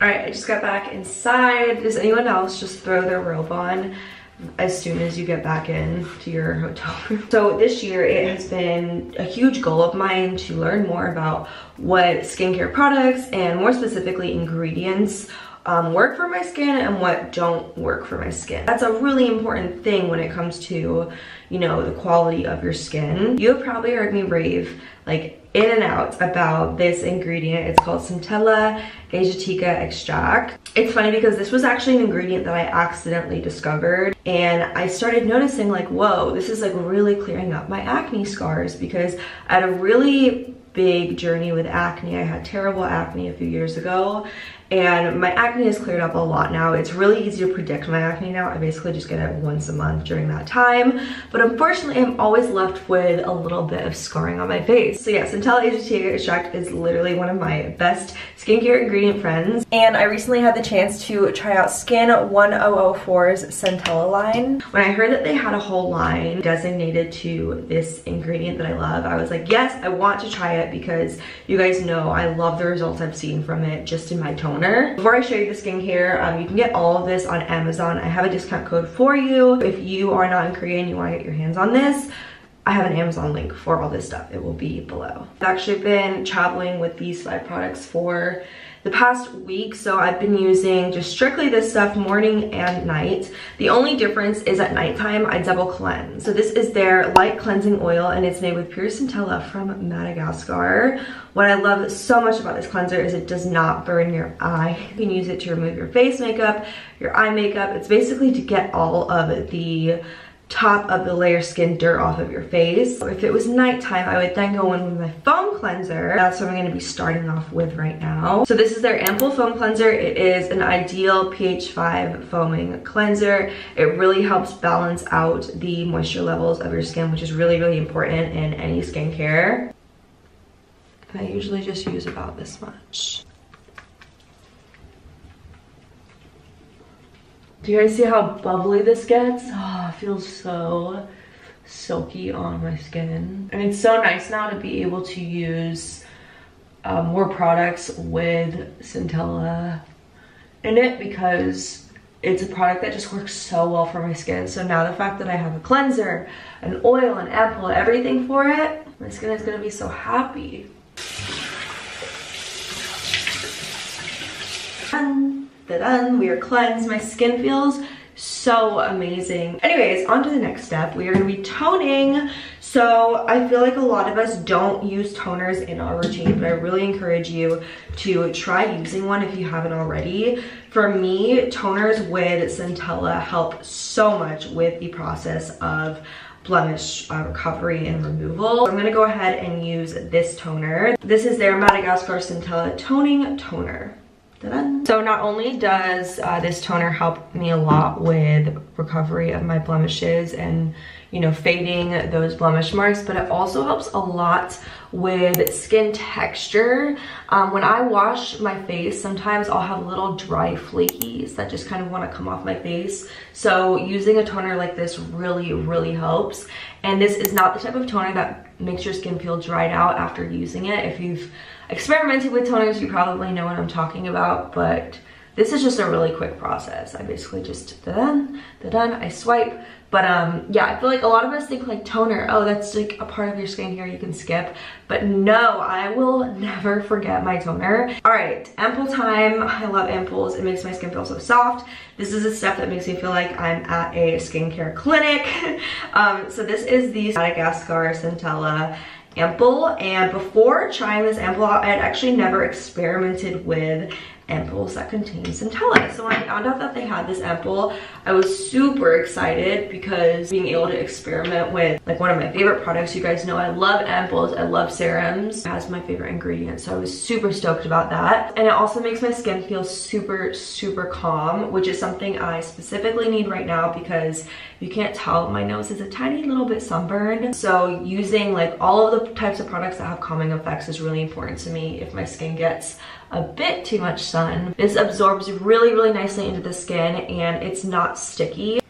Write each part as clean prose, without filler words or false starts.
Alright, I just got back inside. Does anyone else just throw their robe on as soon as you get back in to your hotel room? So this year it has been a huge goal of mine to learn more about what skincare products and more specifically ingredients work for my skin and what don't work for my skin. That's a really important thing when it comes to, you know, the quality of your skin. You have probably heard me rave like in and out about this ingredient. It's called Centella Asiatica extract. It's funny because this was actually an ingredient that I accidentally discovered, and I started noticing like, whoa, this is like really clearing up my acne scars, because I had a really big journey with acne. I had terrible acne a few years ago, and my acne has cleared up a lot now. It's really easy to predict my acne now. I basically just get it once a month during that time, but unfortunately I'm always left with a little bit of scarring on my face. So yeah, Centella Asiatica extract is literally one of my best skincare ingredient friends, and I recently had the chance to try out Skin 1004's Centella line. When I heard that they had a whole line designated to this ingredient that I love, I was like, yes, I want to try it, because you guys know I love the results I've seen from it just in my toner. Before I show you the skincare, you can get all of this on Amazon. I have a discount code for you. If you are not in Korea and you want to get your hands on this, I have an Amazon link for all this stuff. It will be below. I've actually been traveling with these 5 products for the past week, so I've been using just strictly this stuff morning and night. The only difference is at nighttime I double cleanse. So this is their light cleansing oil, and it's made with pure Centella from Madagascar. What I love so much about this cleanser is it does not burn your eye. You can use it to remove your face makeup, your eye makeup. It's basically to get all of the top of the layer skin dirt off of your face. If it was nighttime, I would then go in with my foam cleanser. That's what I'm going to be starting off with right now. So this is their Ample Foam Cleanser. It is an ideal pH 5 foaming cleanser. It really helps balance out the moisture levels of your skin, which is really, really important in any skincare. And I usually just use about this much. Do you guys see how bubbly this gets? Oh, it feels so silky on my skin. And it's so nice now to be able to use more products with Centella in it, because it's a product that just works so well for my skin. So now the fact that I have a cleanser, an oil, an ampoule, everything for it, my skin is gonna be so happy. Done. We are cleansed. My skin feels so amazing. Anyways, on to the next step. We are going to be toning. So I feel like a lot of us don't use toners in our routine, but I really encourage you to try using one if you haven't already. For me, toners with Centella help so much with the process of blemish recovery and removal. So I'm going to go ahead and use this toner. This is their Madagascar Centella Toning Toner. So not only does this toner help me a lot with recovery of my blemishes and, you know, fading those blemish marks, but it also helps a lot with skin texture. When I wash my face, sometimes I'll have little dry flakies that just kind of want to come off my face. So using a toner like this really, really helps. And this is not the type of toner that makes your skin feel dried out after using it. If you've experimented with toners, you probably know what I'm talking about, but this is just a really quick process. I basically just I swipe. But yeah, I feel like a lot of us think like toner, oh, that's like a part of your skincare you can skip. But no, I will never forget my toner. All right, ampoule time. I love ampoules. It makes my skin feel so soft. This is a step that makes me feel like I'm at a skincare clinic. So this is the Madagascar Centella ampoule, and before trying this ampoule out, I had actually never experimented with ampoules that contain Centella. So when I found out that they had this ampoule, I was super excited, because being able to experiment with like one of my favorite products, you guys know I love ampoules, I love serums, it has my favorite ingredient, so I was super stoked about that. And it also makes my skin feel super, super calm, which is something I specifically need right now, because you can't tell, my nose is a tiny little bit sunburned. So using like all of the types of products that have calming effects is really important to me if my skin gets a bit too much sun. This absorbs really, really nicely into the skin, and it's not sticky.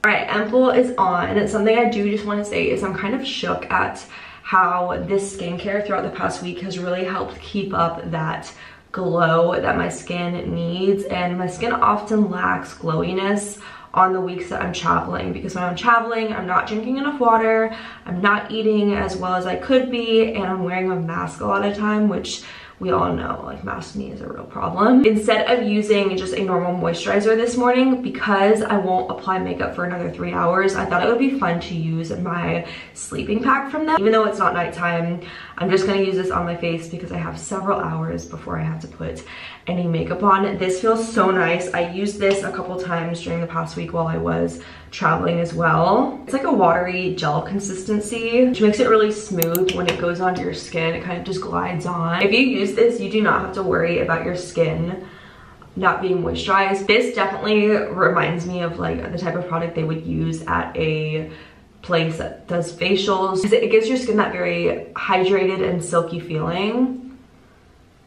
All right, ampoule is on, and it's something I do just want to say is I'm kind of shook at how this skincare throughout the past week has really helped keep up that glow that my skin needs. And my skin often lacks glowiness on the weeks that I'm traveling, because when I'm traveling, I'm not drinking enough water, I'm not eating as well as I could be, and I'm wearing a mask a lot of the time, which we all know, like, mask me is a real problem. Instead of using just a normal moisturizer this morning, because I won't apply makeup for another 3 hours, I thought it would be fun to use my sleeping pack from them. Even though it's not nighttime, I'm just gonna use this on my face because I have several hours before I have to put any makeup on. This feels so nice. I used this a couple times during the past week while I was traveling as well. It's like a watery gel consistency, which makes it really smooth when it goes onto your skin. It kind of just glides on. If you use this, you do not have to worry about your skin not being moisturized. This definitely reminds me of like the type of product they would use at a place that does facials. It gives your skin that very hydrated and silky feeling.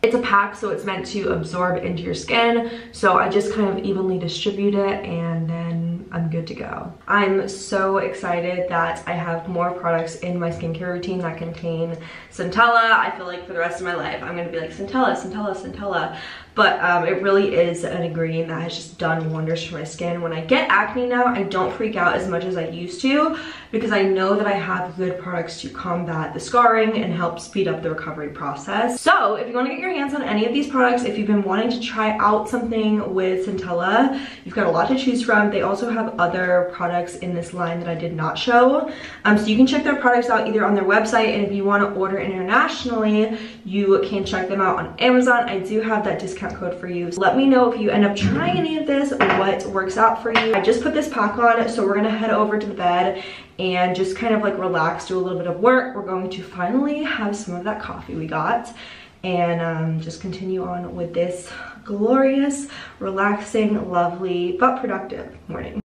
It's a pack, so it's meant to absorb into your skin. So I just kind of evenly distribute it and then I'm good to go. I'm so excited that I have more products in my skincare routine that contain Centella. I feel like for the rest of my life, I'm gonna be like Centella, Centella, Centella. But it really is an ingredient that has just done wonders for my skin. When I get acne now, I don't freak out as much as I used to, because I know that I have good products to combat the scarring and help speed up the recovery process. So if you want to get your hands on any of these products, if you've been wanting to try out something with Centella, you've got a lot to choose from. They also have other products in this line that I did not show. So you can check their products out either on their website, and if you want to order internationally, you can check them out on Amazon. I do have that discount code for you. So let me know if you end up trying any of this, what works out for you. I just put this pack on, so we're gonna head over to the bed and just kind of like relax, do a little bit of work. We're going to finally have some of that coffee we got and just continue on with this glorious, relaxing, lovely, but productive morning.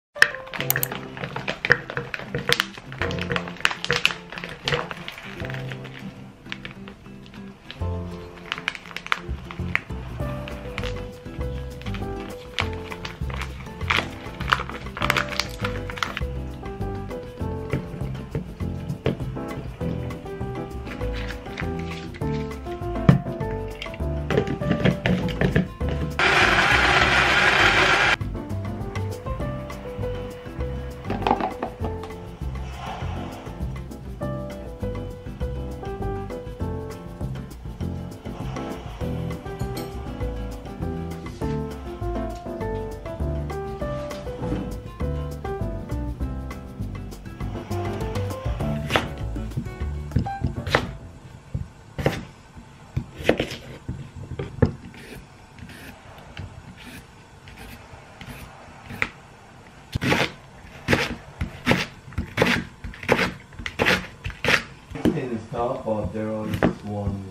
But there is one.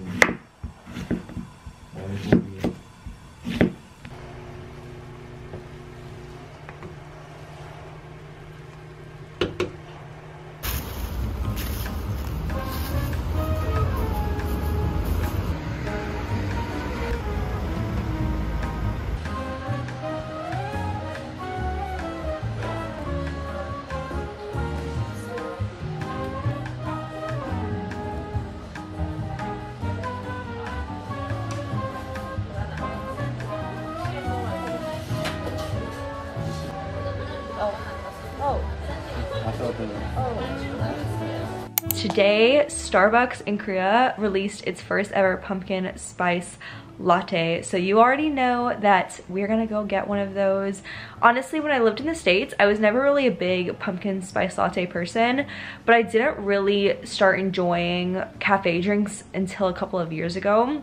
Today, Starbucks in Korea released its first ever pumpkin spice latte. So you already know that we're gonna go get one of those. Honestly, when I lived in the States, I was never really a big pumpkin spice latte person, but I didn't really start enjoying cafe drinks until a couple of years ago.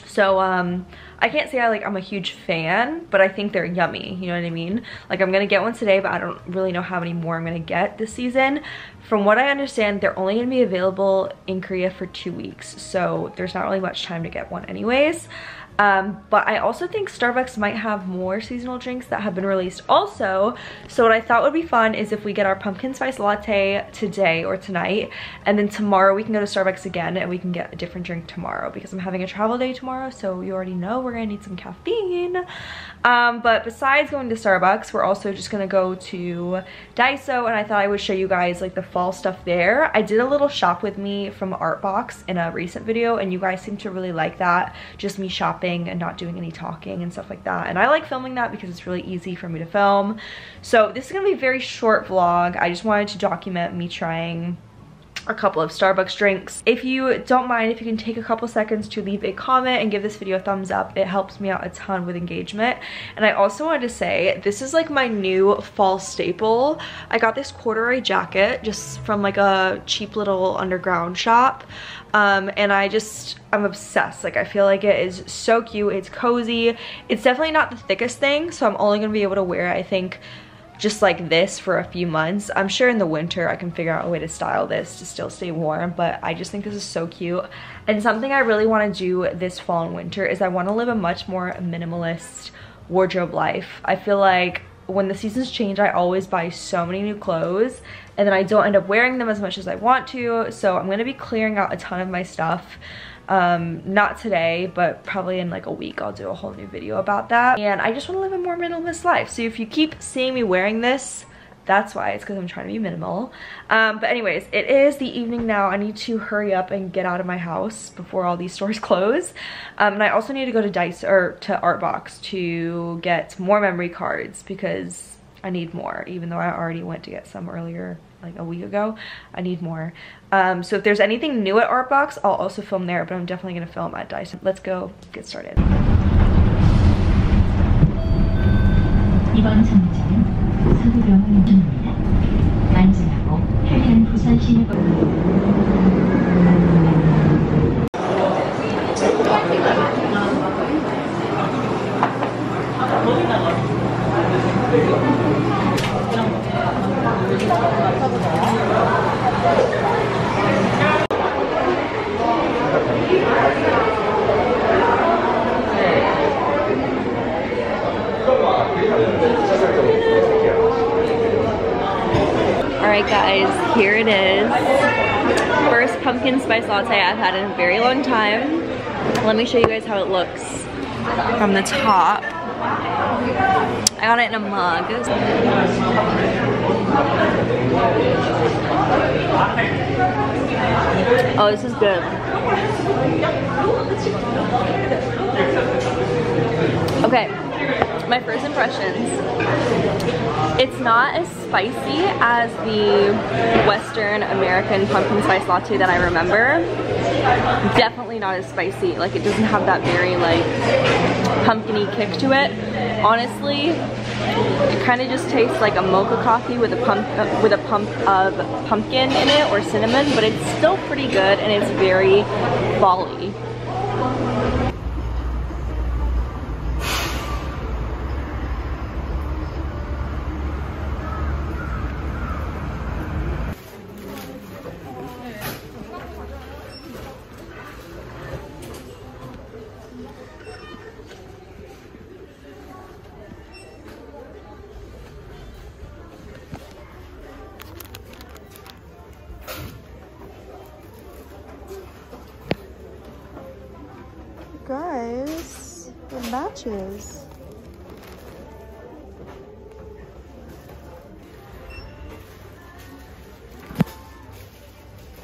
So I can't say I'm a huge fan, but I think they're yummy, you know what I mean? Like, I'm gonna get one today, but I don't really know how many more I'm gonna get this season. From what I understand, they're only gonna be available in Korea for 2 weeks, so there's not really much time to get one anyways. But I also think Starbucks might have more seasonal drinks that have been released also. So what I thought would be fun is if we get our pumpkin spice latte today or tonight, and then tomorrow we can go to Starbucks again and we can get a different drink tomorrow, because I'm having a travel day tomorrow, so you already know we're gonna need some caffeine. But besides going to Starbucks, we're also just gonna go to Daiso, and I thought I would show you guys like the fall stuff there. I did a little shop with me from Artbox in a recent video, and you guys seem to really like that, just me shopping and not doing any talking and stuff like that. And I like filming that because it's really easy for me to film. So this is gonna be a very short vlog. I just wanted to document me trying a couple of Starbucks drinks. If you don't mind, if you can take a couple seconds to leave a comment and give this video a thumbs up, it helps me out a ton with engagement. And I also wanted to say, this is like my new fall staple. I got this corduroy jacket just from like a cheap little underground shop. And I'm obsessed. Like, I feel like it is so cute. It's cozy. It's definitely not the thickest thing, so I'm only gonna be able to wear it, I think, just like this for a few months. I'm sure in the winter I can figure out a way to style this to still stay warm, but I just think this is so cute. And something I really want to do this fall and winter is I want to live a much more minimalist wardrobe life. I feel like when the seasons change, I always buy so many new clothes and then I don't end up wearing them as much as I want to. So I'm gonna be clearing out a ton of my stuff. Not today, but probably in like a week I'll do a whole new video about that. And I just want to live a more minimalist life. So if you keep seeing me wearing this, that's why. It's because I'm trying to be minimal. But anyways, it is the evening now. I need to hurry up and get out of my house before all these stores close. And I also need to go to Daiso, or to Artbox, to get more memory cards because I need more, even though I already went to get some earlier, like a week ago. I need more. So if there's anything new at Artbox, I'll also film there, but I'm definitely gonna film at Daiso. Let's go get started. 이번 정류장은 서구병원 입구입니다. 안전하고 편리한 부산 시내 Alright guys, here it is. First pumpkin spice latte I've had in a very long time. Let me show you guys how it looks from the top. I got it in a mug. Oh, this is good. Okay, my first impressions. It's not as spicy as the Western American pumpkin spice latte that I remember. Definitely not as spicy. Like, it doesn't have that very like pumpkin-y kick to it. Honestly, it kind of just tastes like a mocha coffee with a pump of pumpkin in it or cinnamon, but it's still pretty good and it's very fall-y. Guys, it matches.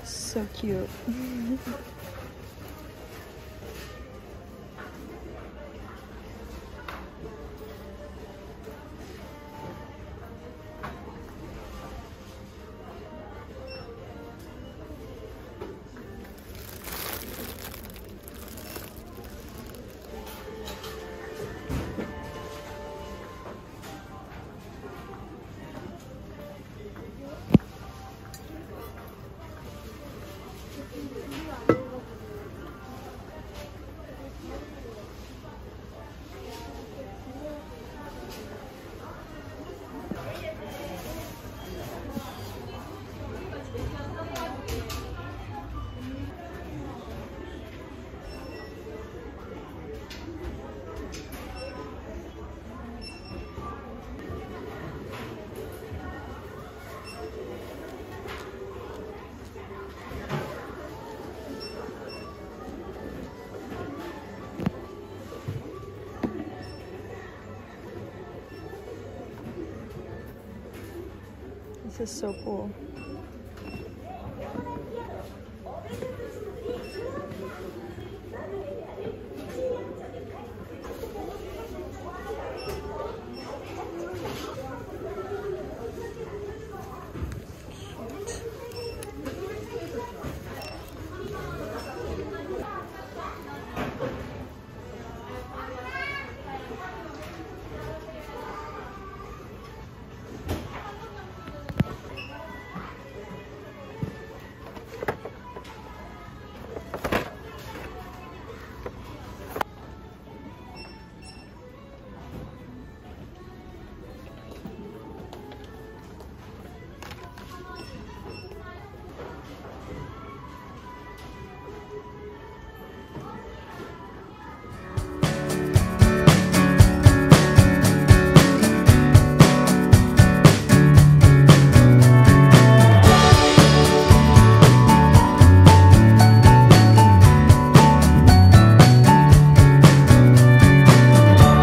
So cute. This is so cool.